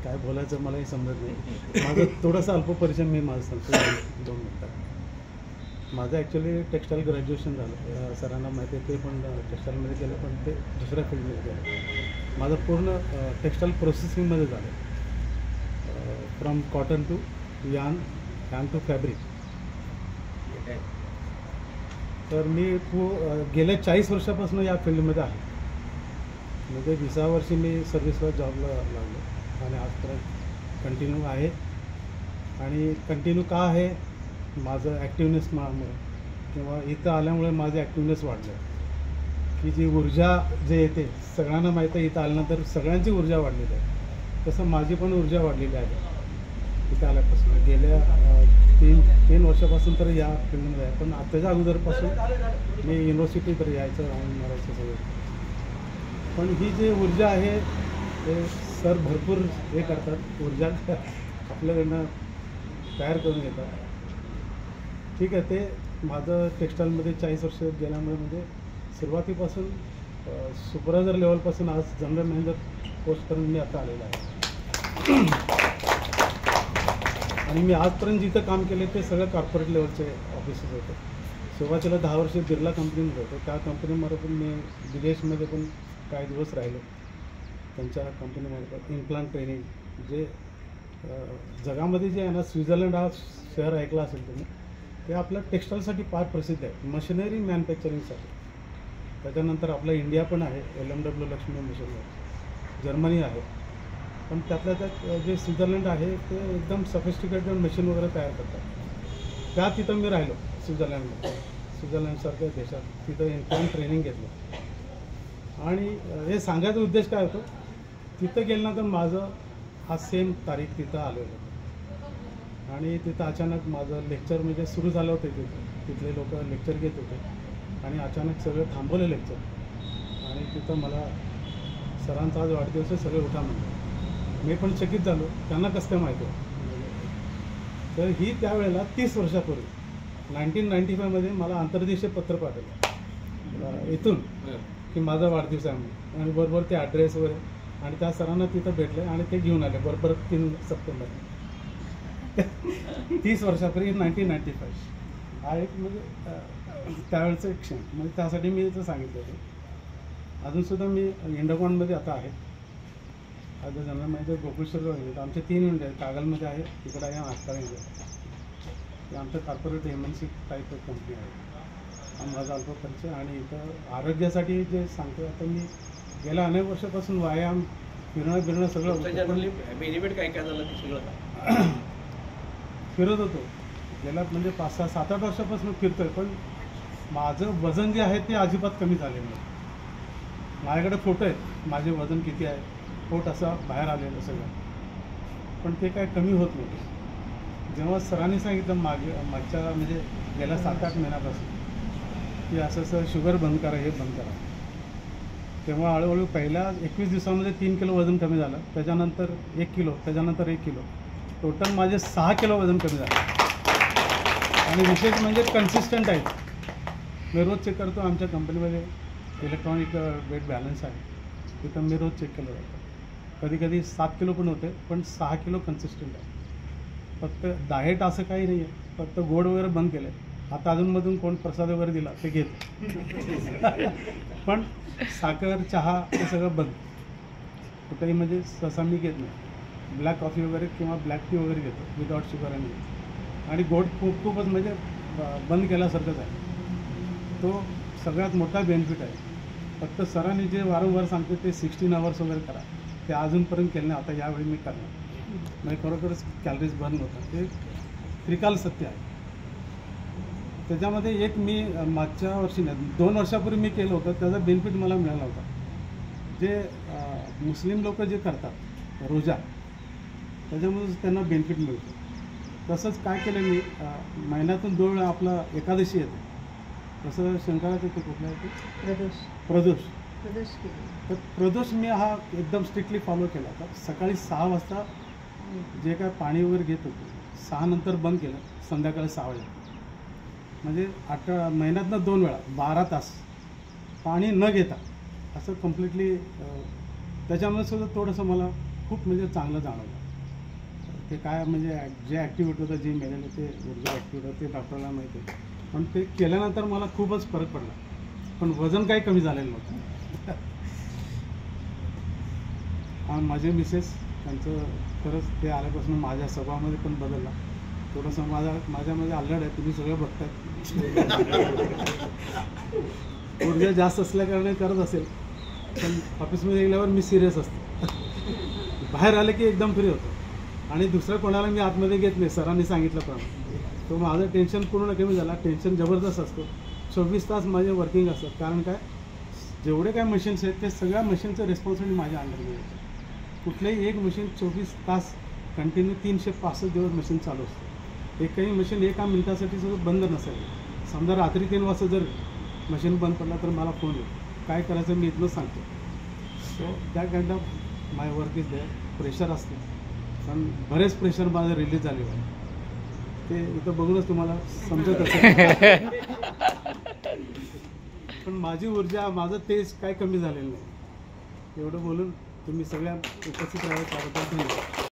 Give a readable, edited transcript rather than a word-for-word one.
काय बोलायचं मलाही समजत नाही. माझं थोडंसं अल्पपरिचय मी माझं सांगतो 2 मिनटात. माझं ॲक्च्युली टेक्स्टाईल ग्रॅज्युएशन झालं. सरांना माहिती आहे, ते पण टेक्स्टाईलमध्ये केलं, पण ते दुसऱ्या फील्डमध्ये केलं. माझं पूर्ण टेक्स्टाईल प्रोसेसिंगमध्ये झालं, फ्रॉम कॉटन टू यान टू फॅब्रिक. तर मी गेल्या 40 वर्षापासून या फील्डमध्ये आहे. म्हणजे 20 वर्षी मी सर्व्हिसला जॉबला लागलो आणि आजपर्यंत कंटिन्यू आहे. आणि कंटिन्यू का आहे, माझं ॲक्टिवनेसमुळे किंवा इथं आल्यामुळे माझं ॲक्टिवनेस वाढलं. की जी ऊर्जा जे येते, सगळ्यांना माहीत आहे इथं आल्यानंतर सगळ्यांची ऊर्जा वाढलेली आहे. तसं माझी पण ऊर्जा वाढलेली आहे इथं आल्यापासून. गेल्या 3 वर्षापासून तर या फील्डमध्ये आहे, पण त्याच्या अगोदरपासून मी युनिव्हर्सिटी तर यायचं राहून मारायचं सगळं. पण ही जी ऊर्जा आहे ते सर भरपूर हे करतात, ऊर्जा आपल्याकडनं तयार करून घेतात. ठीक आहे, ते माझं टेक्स्टाईलमध्ये 40 वर्ष गेल्यामुळे म्हणजे सुरुवातीपासून सुपरवायझर लेवलपासून आज जनरल मॅनेजर पोस्टपर्यंत मी आता आलेला आहे. आणि मी आजपर्यंत जिथं काम केले ते सगळं कॉर्पोरेट लेवलचे ऑफिसेस होते. सुरुवातीला 10 वर्ष बिर्ला कंपनीमध्ये होतो. त्या कंपनीमध्ये पण मी विदेशमध्ये पण काही दिवस राहिलो. त्यांच्या कंपनीमध्ये पण इम्प्लांट ट्रेनिंग, जे जगामध्ये जे आहे ना, स्वित्झर्लंड हा शहर ऐकला असेल तुम्ही, ते आपलं टेक्स्टाईलसाठी फार प्रसिद्ध आहे, मशिनरी मॅन्युफॅक्चरिंगसाठी. त्याच्यानंतर आपला इंडिया पण आहे, LMW लक्ष्मी मशीनवर. जर्मनी आहे, पण त्यातल्या त्यात जे स्वित्झर्लंड आहे ते एकदम सफिस्टिकेटेड मशीन वगैरे तयार करतात. तिथं मी राहिलो स्वित्झर्लंडमध्ये, स्वित्झर्लंडसारख्या देशात. तिथं इम्प्लांट ट्रेनिंग घेतलं. आणि हे सांगायचा उद्देश काय होतो, तिथं गेल्यानंतर माझं हा सेम तारीख तिथं आलेलं. आणि तिथं अचानक माझं लेक्चर म्हणजे सुरू झालं होतं. तिथले लोक लेक्चर घेत होते आणि अचानक सगळं थांबवलं लेक्चर. आणि तिथं मला सरांचा आज वाढदिवस आहे, सगळे उठा म्हणलं. मी पण चकित झालो, त्यांना कसं काय माहिती आहे. तर ही त्यावेळेला 30 वर्षापूर्वी 1995मध्ये मला आंतरदेशीय पत्र पाठवलं इथून की माझा वाढदिवस आहे म्हणून. आणि बरोबर ते ॲड्रेस वगैरे, आणि त्या सरांना तिथं भेटले आणि ते घेऊन आले बरोबर 3 सप्टेंबर. 30 वर्षापूर्वी 1995 हा एक म्हणजे त्यावेळेचं एक क्षण. म्हणजे त्यासाठी मी इथं सांगितलं होतं. अजूनसुद्धा मी इंडोकॉनमध्ये आता आहे. आता जनरल मॅनेजर गोकुळेश्वर आहेत. आमचे 3 युनिट आहेत. कागलमध्ये आहे, तिकडे आहे आजकाल इंडिया. ते आमचं कॉर्पोरेट MNC टाईप कंपनी आहे. हा माझा अल्प परिचय. आणि इथं आरोग्यासाठी जे सांगतो, आता मी गेल्या अनेक वर्षापासून व्यायाम, फिरणं सगळं बेनिफिट काय काय झालं ते सगळं फिरत होतो. गेल्या म्हणजे 5-6, 7-8 वर्षापासून फिरतोय. पण माझं वजन जे आहे ते अजिबात कमी झालेलं नाही. माझ्याकडे फोटो आहेत, माझे वजन किती आहे, पोट असं बाहेर आलेलं सगळं, पण ते काय कमी होत नव्हतं. जेव्हा सरांनी सांगितलं मागच्या म्हणजे गेल्या 7-8 महिन्यापासून की असं शुगर बंद करा, हे बंद करा, तेव्हा हळूहळू पहिल्या 21 दिवसामध्ये 3 किलो वजन कमी झालं. त्याच्यानंतर 1 किलो, त्याच्यानंतर 1 किलो, टोटल माझे 6 किलो वजन कमी झालं. आणि विशेष म्हणजे कन्सिस्टंट आहे. मी रोज चेक करतो. आमच्या कंपनीमध्ये इलेक्ट्रॉनिक वेट बॅलन्स आहे, तिथं मी रोज चेक केलं जातं. कधी कधी 7 किलो पण होते, पण 6 किलो कन्सिस्टंट आहे. फक्त डाएट असं काही नाही आहे, फक्त गोड वगैरे बंद केलं आहे. आता अजूनमधून कोण प्रसाद वगैरे दिला ते घेतो. पण साखर, चहा हे सगळं बंद. कुठेही म्हणजे सहसा मी घेत नाही. ब्लॅक कॉफी वगैरे किंवा ब्लॅक टी वगैरे घेतो विदाउट शुगर. आणि गोड खूपच म्हणजे बंद केल्यासारखंच आहे. तो सगळ्यात मोठा बेनिफिट आहे. फक्त सरांनी जे वारंवार सांगते ते 16 आवर्स वगैरे करा, ते अजूनपर्यंत केलं नाही. आता यावेळी मी करणार. म्हणजे खरोखरच कॅलरीज बर्न होतात, ते त्रिकाल सत्य आहे. त्याच्यामध्ये एक मी मागच्या वर्षी नाही, 2 वर्षापूर्वी मी केलं होतं, त्याचा बेनिफिट मला मिळाला होता. जे मुस्लिम लोक जे करतात रोजा, त्याच्यामुळे त्यांना बेनिफिट मिळतो. तसंच काय केलं मी, महिन्यातून 2 वेळा आपला एकादशी येते, तसं शंकराचं ते कुठलं आहे ते प्रदोष. तर प्रदोष मी हा एकदम स्ट्रिक्टली फॉलो केला होता. सकाळी 6 वाजता जे काय पाणी वगैरे घेत होतो, 6 नंतर बंद केलं. संध्याकाळी 6 वाजता, म्हणजे महिन्यातनं 2 वेळा 12 तास पाणी न घेता असं कम्प्लिटली. त्याच्यामुळे सुद्धा थोडंसं मला खूप म्हणजे चांगलं जाणवलं. ते काय म्हणजे जे ॲक्टिव्हिटी होतं, जे मेलेलं ते ऊर्जा ॲक्टिव्हिटी होतं ते डॉक्टरला माहिती आहे. पण ते केल्यानंतर मला खूपच फरक पडला. पण वजन काही कमी झालेलं नव्हतं. माझे मिसेस त्यांचं खरंच ते आल्यापासून माझ्या स्वभावामध्ये पण बदलला. थोडंसं माझ्यामध्ये अल्लड आहे, तुम्ही सगळं बघताय. ऊर्जा जास्त असल्याकारणे करत असेल, पण ऑफिसमध्ये गेल्यावर मी सिरियस असतो. बाहेर आले की एकदम फ्री होतो. आणि दुसरं कोणाला मी आतमध्ये घेत नाही, सरांनी सांगितल्याप्रमाणे. तो माझं टेन्शन पूर्ण कमी झाला. टेन्शन जबरदस्त असतो. 24 तास माझे वर्किंग असतात. कारण काय, जेवढे काय मशीन्स आहेत ते सगळ्या मशीनचं रिस्पॉन्सिबिलिटी माझ्या अंडरमध्ये येते. कुठलंही एक मशीन 24 तास कंटिन्यू 365 दिवस मशीन चालू असते. एकही मशीन एका मिनिटासाठी सुद्धा बंद नसेल. समजा रात्री 3 वाजता जर मशीन बंद पडला तर मला फोन येईल, काय करायचं मी इथनंच सांगतो. सो त्या kind of my work is there. Pressure असते, पण बरेच प्रेशर माझं रिलीज झाले आहे. ते इथं बघूनच तुम्हाला समजत असेल. पण माझी ऊर्जा, माझं तेज काय कमी झालेलं नाही. एवढं बोलून तुम्ही सगळ्या उपस्थित राहायला